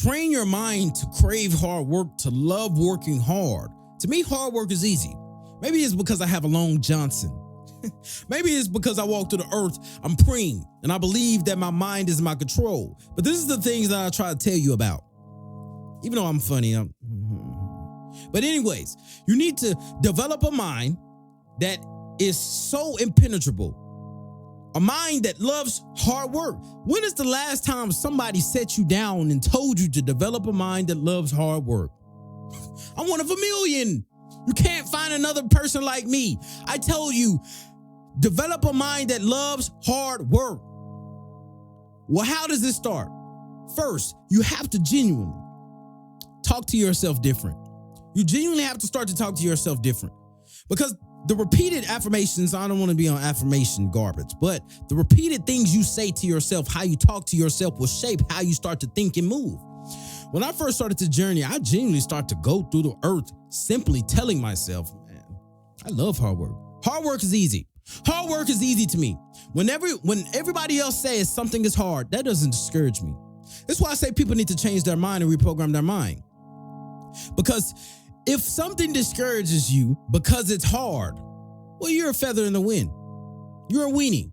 Train your mind to crave hard work, to love working hard. To me, hard work is easy. Maybe it's because I have a Long Johnson. Maybe it's because I walk through the earth, I'm Preme, and I believe that my mind is my control. But this is the things that I try to tell you about. Even though I'm funny. But anyways, you need to develop a mind that is so impenetrable. A mind that loves hard work. When is the last time somebody set you down and told you to develop a mind that loves hard work? I'm one of a million. You can't find another person like me. I told you, develop a mind that loves hard work. Well, how does this start? First, you have to genuinely talk to yourself different. You genuinely have to start to talk to yourself different. Because the repeated affirmations, I don't want to be on affirmation garbage, but the repeated things you say to yourself, how you talk to yourself will shape how you start to think and move. When I first started the journey, I genuinely start to go through the earth simply telling myself, man, I love hard work. Hard work is easy. Hard work is easy to me. When everybody else says something is hard, that doesn't discourage me. That's why I say people need to change their mind and reprogram their mind. Because if something discourages you because it's hard, well, you're a feather in the wind. You're a weenie,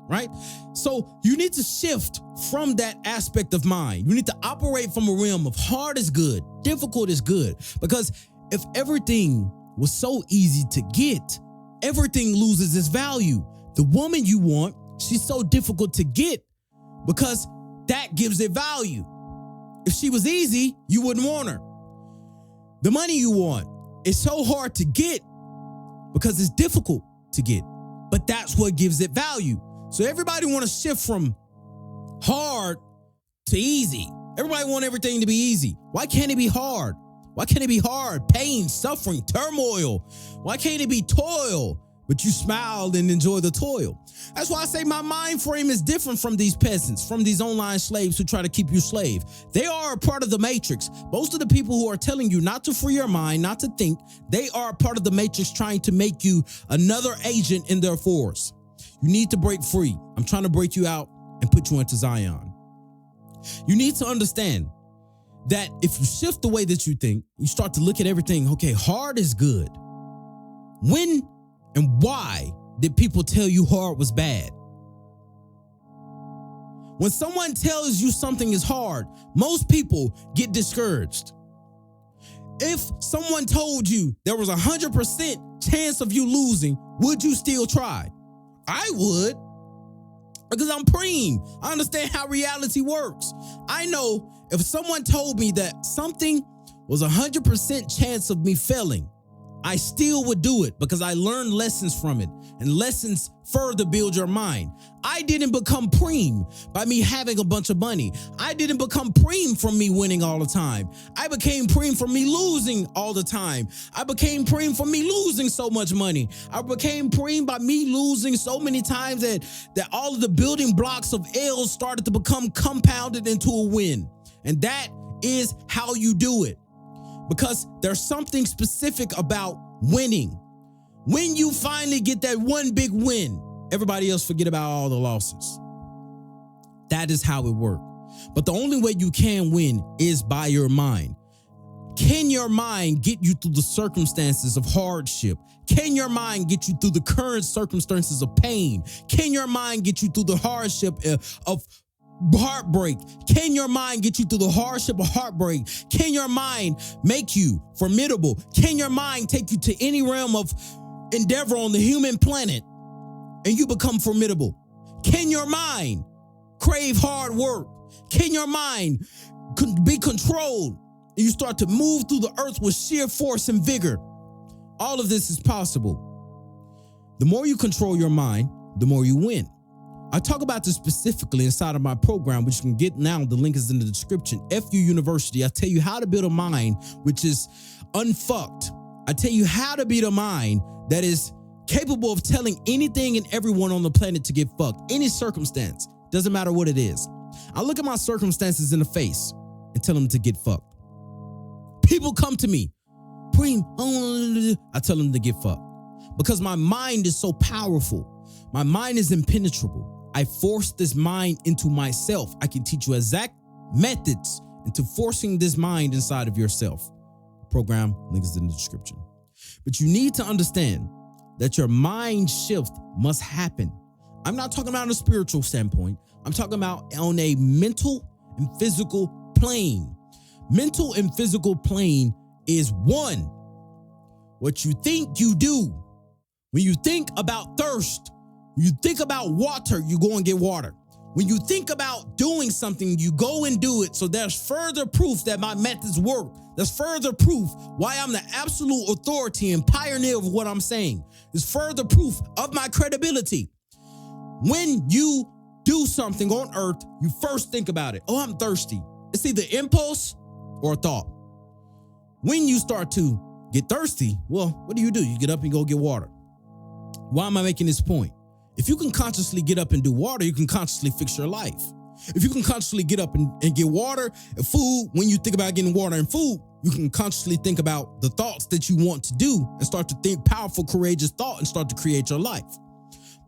right? So you need to shift from that aspect of mind. You need to operate from a realm of hard is good, difficult is good. Because if everything was so easy to get, everything loses its value. The woman you want, she's so difficult to get because that gives it value. If she was easy, you wouldn't want her. The money you want is so hard to get because it's difficult to get, but that's what gives it value. So everybody want to shift from hard to easy. Everybody want everything to be easy. Why can't it be hard? Why can't it be hard? Pain, suffering, turmoil. Why can't it be toil? But you smiled and enjoy the toil. That's why I say my mind frame is different from these peasants, from these online slaves who try to keep you slave. They are a part of the matrix. Most of the people who are telling you not to free your mind, not to think, they are a part of the matrix trying to make you another agent in their force. You need to break free. I'm trying to break you out and put you into Zion. You need to understand that if you shift the way that you think, you start to look at everything, okay, hard is good. When and why did people tell you hard was bad? When someone tells you something is hard, most people get discouraged. If someone told you there was 100% chance of you losing, would you still try? I would, because I'm Preme. I understand how reality works. I know if someone told me that something was 100% chance of me failing, I still would do it because I learned lessons from it, and lessons further build your mind. I didn't become Preme by me having a bunch of money. I didn't become Preme from me winning all the time. I became Preme from me losing all the time. I became Preme from me losing so much money. I became Preme by me losing so many times that all of the building blocks of L's started to become compounded into a win. And that is how you do it. Because there's something specific about winning. When you finally get that one big win, everybody else forget about all the losses. That is how it works. But the only way you can win is by your mind. Can your mind get you through the circumstances of hardship? Can your mind get you through the current circumstances of pain? Can your mind get you through the hardship of heartbreak? Can your mind get you through the hardship of heartbreak? Can your mind make you formidable? Can your mind take you to any realm of endeavor on the human planet and you become formidable? Can your mind crave hard work? Can your mind be controlled and you start to move through the earth with sheer force and vigor? All of this is possible. The more you control your mind, the more you win. I talk about this specifically inside of my program, which you can get now. The link is in the description. FU University. I tell you how to build a mind which is unfucked. I tell you how to build a mind that is capable of telling anything and everyone on the planet to get fucked. Any circumstance. Doesn't matter what it is. I look at my circumstances in the face and tell them to get fucked. People come to me. Preme, I tell them to get fucked. Because my mind is so powerful. My mind is impenetrable. I force this mind into myself. I can teach you exact methods into forcing this mind inside of yourself. Program link is in the description. But you need to understand that your mind shift must happen. I'm not talking about on a spiritual standpoint. I'm talking about on a mental and physical plane. Mental and physical plane is one. What you think you do. When you think about thirst, you think about water, you go and get water. When you think about doing something, you go and do it. So there's further proof that my methods work. There's further proof why I'm the absolute authority and pioneer of what I'm saying. There's further proof of my credibility. When you do something on earth, you first think about it. Oh, I'm thirsty. It's either impulse or a thought. When you start to get thirsty, well, what do? You get up and go get water. Why am I making this point? If you can consciously get up and do water, you can consciously fix your life. If you can consciously get up and get water and food, when you think about getting water and food, you can consciously think about the thoughts that you want to do and start to think powerful, courageous thought and start to create your life.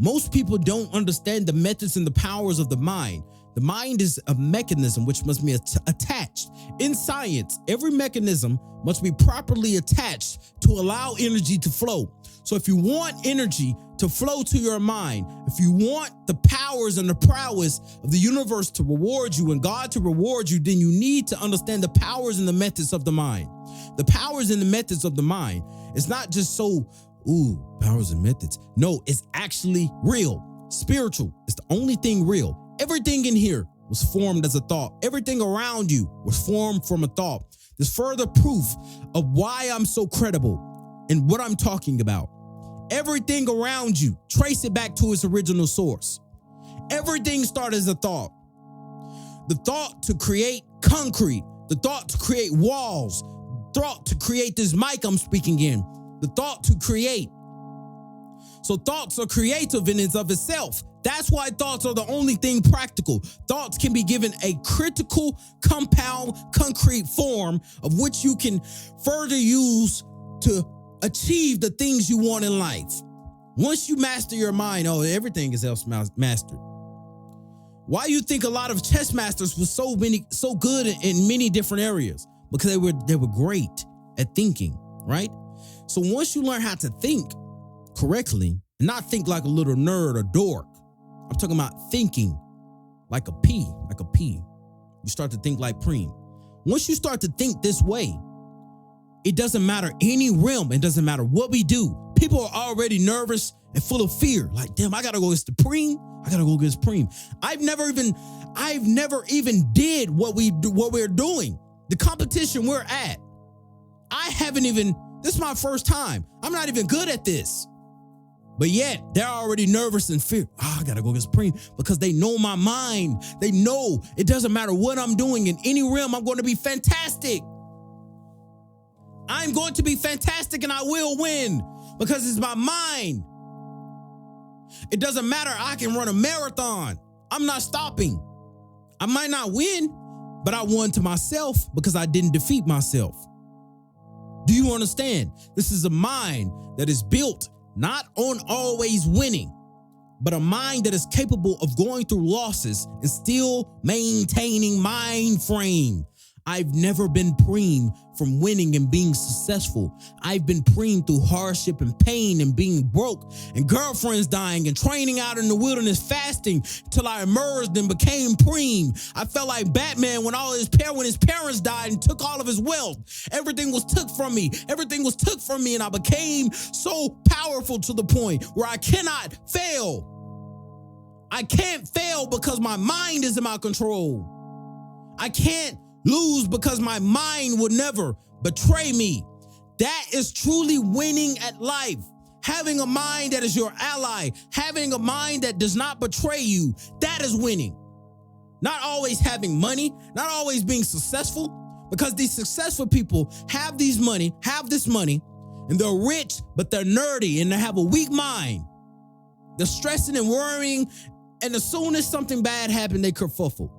Most people don't understand the methods and the powers of the mind. The mind is a mechanism which must be attached. In science, every mechanism must be properly attached to allow energy to flow. So if you want energy to flow to your mind, if you want the powers and the prowess of the universe to reward you and God to reward you, then you need to understand the powers and the methods of the mind. The powers and the methods of the mind. It's not just powers and methods. No, it's actually real. Spiritual. It's the only thing real. Everything in here was formed as a thought. Everything around you was formed from a thought. There's further proof of why I'm so credible and what I'm talking about. Everything around you, trace it back to its original source. Everything started as a thought. The thought to create concrete, the thought to create walls, thought to create this mic I'm speaking in, the thought to create. So thoughts are creative in and of itself. That's why thoughts are the only thing practical. Thoughts can be given a critical, compound, concrete form of which you can further use to achieve the things you want in life. Once you master your mind, everything is else mastered. Why you think a lot of chess masters were so good in many different areas? Because they were great at thinking, right? So once you learn how to think correctly and not think like a little nerd or dork, I'm talking about thinking like a P. You start to think like Preme. Once you start to think this way, it doesn't matter any realm. It doesn't matter what we do. People are already nervous and full of fear. Like, damn, I gotta go against the Preme. I gotta go against Preme. I've never even did what we're doing. The competition we're at. This is my first time. I'm not even good at this. But yet, they're already nervous and fear. I gotta go against Preme because they know my mind. They know it doesn't matter what I'm doing in any realm, I'm going to be fantastic. I'm going to be fantastic and I will win because it's my mind. It doesn't matter. I can run a marathon. I'm not stopping. I might not win, but I won to myself because I didn't defeat myself. Do you understand? This is a mind that is built not on always winning, but a mind that is capable of going through losses and still maintaining mind frame. I've never been Preme from winning and being successful. I've been Preme through hardship and pain and being broke and girlfriends dying and training out in the wilderness fasting till I emerged and became Preme. I felt like Batman when his parents died and took all of his wealth. Everything was took from me. And I became so powerful to the point where I cannot fail. I can't fail because my mind is in my control. I can't lose because my mind would never betray me. That is truly winning at life. Having a mind that is your ally, having a mind that does not betray you, that is winning. Not always having money, not always being successful, because these successful people have this money, and they're rich, but they're nerdy and they have a weak mind. They're stressing and worrying, and as soon as something bad happens, they kerfuffle.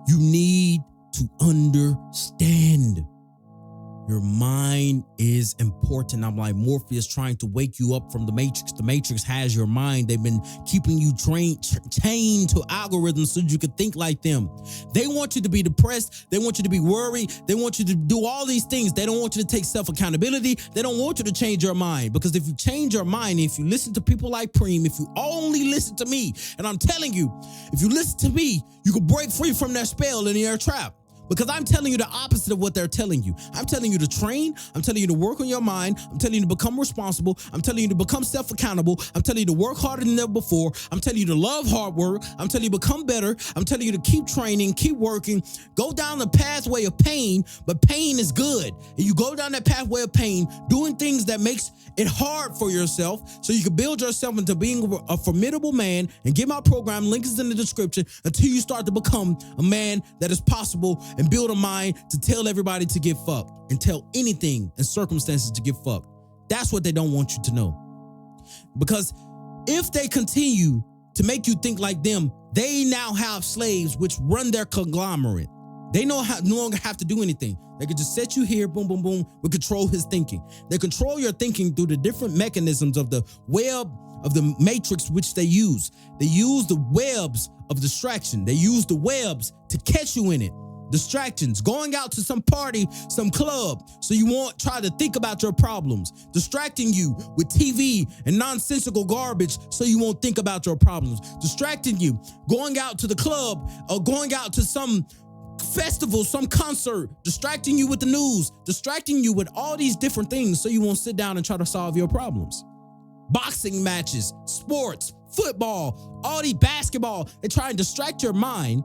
You need to understand Your mind is important. I'm like Morpheus trying to wake you up from the Matrix. The Matrix has your mind. They've been keeping you chained to algorithms so you can think like them. They want you to be depressed. They want you to be worried. They want you to do all these things. They don't want you to take self-accountability. They don't want you to change your mind, because if you change your mind, if you listen to people like Preme, if you only listen to me, and I'm telling you, if you listen to me, you can break free from that spell and their trap. Because I'm telling you the opposite of what they're telling you. I'm telling you to train. I'm telling you to work on your mind. I'm telling you to become responsible. I'm telling you to become self-accountable. I'm telling you to work harder than ever before. I'm telling you to love hard work. I'm telling you to become better. I'm telling you to keep training, keep working, go down the pathway of pain, but pain is good. And you go down that pathway of pain, doing things that makes it hard for yourself so you can build yourself into being a formidable man. And get my program, link is in the description, until you start to become a man that is possible, and build a mind to tell everybody to get fucked and tell anything and circumstances to get fucked. That's what they don't want you to know. Because if they continue to make you think like them, they now have slaves which run their conglomerate. They no longer have to do anything. They can just set you here, boom, boom, boom, but control his thinking. They control your thinking through the different mechanisms of the web of the matrix which they use. They use the webs of distraction. They use the webs to catch you in it. Distractions, going out to some party, some club, so you won't try to think about your problems. Distracting you with TV and nonsensical garbage so you won't think about your problems. Distracting you, going out to the club or going out to some festival, some concert, distracting you with the news, distracting you with all these different things so you won't sit down and try to solve your problems. Boxing matches, sports, football, all these basketball, they try and distract your mind.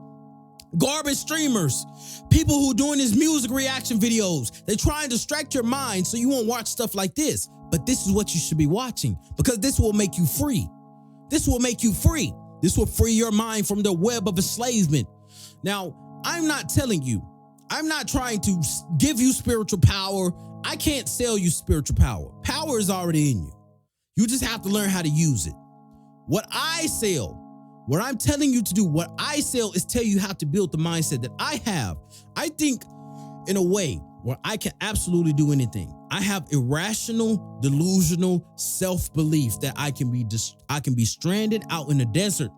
Garbage streamers, people who doing these music reaction videos, they try and distract your mind so you won't watch stuff like this. But this is what you should be watching, because this will make you free. This will make you free. This will free your mind from the web of enslavement. Now, I'm not telling you, I'm not trying to give you spiritual power. I can't sell you spiritual power. Power is already in you. You just have to learn how to use it. What I sell, what I'm telling you to do, what I sell is tell you how to build the mindset that I have. I think in a way where I can absolutely do anything. I have irrational, delusional self-belief that I can be stranded out in the desert.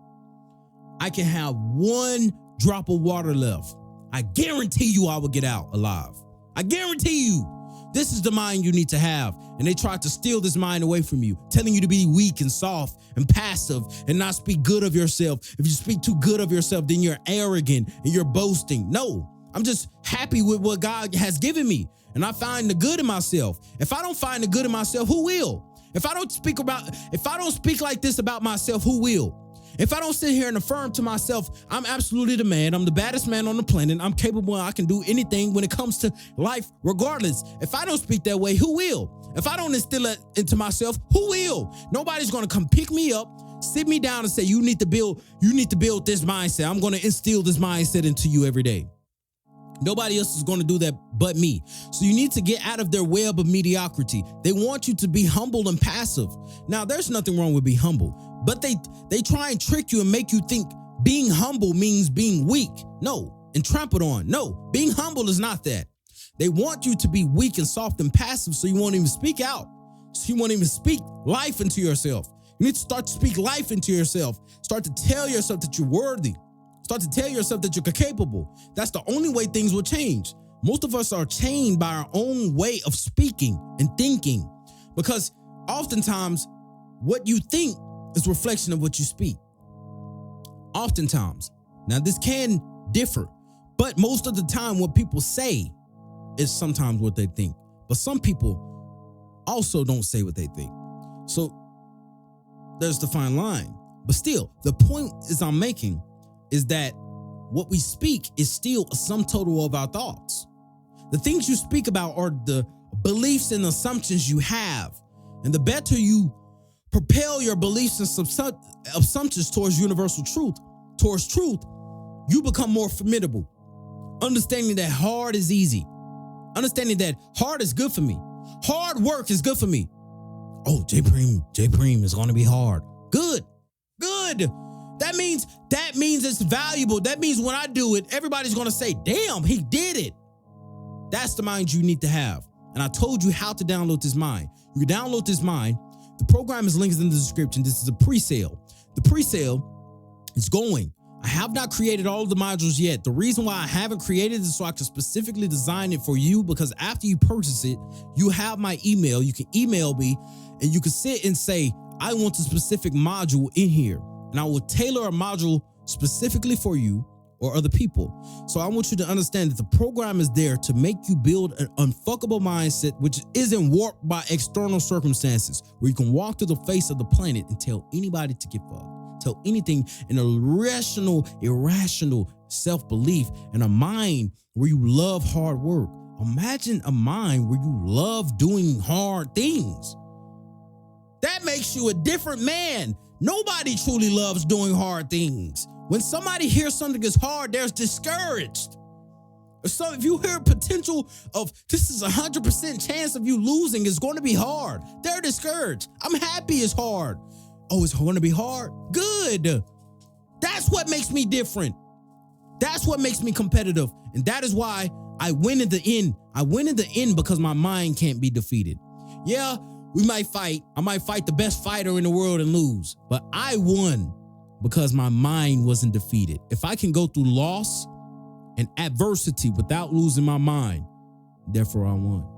I can have one drop of water left. I guarantee you I will get out alive. I guarantee you. This is the mind you need to have. And they try to steal this mind away from you, telling you to be weak and soft and passive and not speak good of yourself. If you speak too good of yourself, then you're arrogant and you're boasting. No, I'm just happy with what God has given me. And I find the good in myself. If I don't find the good in myself, who will? If I don't speak like this about myself, who will? If I don't sit here and affirm to myself, I'm absolutely the man. I'm the baddest man on the planet. I'm capable. I can do anything when it comes to life, regardless. If I don't speak that way, who will? If I don't instill it into myself, who will? Nobody's going to come pick me up, sit me down and say, you need to build this mindset. I'm going to instill this mindset into you every day. Nobody else is going to do that but me. So you need to get out of their web of mediocrity. They want you to be humble and passive. Now, there's nothing wrong with being humble, but they try and trick you and make you think being humble means being weak. No, and trampled on. No, being humble is not that. They want you to be weak and soft and passive so you won't even speak out. So you won't even speak life into yourself. You need to start to speak life into yourself. Start to tell yourself that you're worthy. Start to tell yourself that you're capable. That's the only way things will change. Most of us are chained by our own way of speaking and thinking, because oftentimes what you think is a reflection of what you speak. Oftentimes. Now, this can differ, but most of the time what people say is sometimes what they think. But some people also don't say what they think. So there's the fine line. But still, the point I'm making is that what we speak is still a sum total of our thoughts. The things you speak about are the beliefs and assumptions you have. And the better you propel your beliefs and assumptions towards universal truth, you become more formidable. Understanding that hard is easy. Understanding that hard is good for me. Hard work is good for me. Oh, J Preme is going to be hard. Good. That means it's valuable. That means when I do it, everybody's going to say, damn, he did it. That's the mind you need to have. And I told you how to download this mind. You can download this mind. The program is linked in the description. This is a pre-sale. The pre-sale is going. I have not created all of the modules yet. The reason why I haven't created it is so I can specifically design it for you, because after you purchase it, you have my email. You can email me and you can sit and say, I want a specific module in here. And I will tailor a module specifically for you or other people. So I want you to understand that the program is there to make you build an unfuckable mindset, which isn't warped by external circumstances, where you can walk through the face of the planet and tell anybody to get fucked, tell anything in a rational, irrational self-belief, and a mind where you love hard work. Imagine a mind where you love doing hard things. That makes you a different man. Nobody truly loves doing hard things. When somebody hears something is hard, they're discouraged. So if you hear potential of this is 100% chance of you losing, it's going to be hard, they're discouraged. I'm happy it's hard. Oh, it's going to be hard? Good. That's what makes me different. That's what makes me competitive. And that is why I win in the end. I win in the end because my mind can't be defeated. Yeah, we might fight. I might fight the best fighter in the world and lose, but I won because my mind wasn't defeated. If I can go through loss and adversity without losing my mind, therefore I won.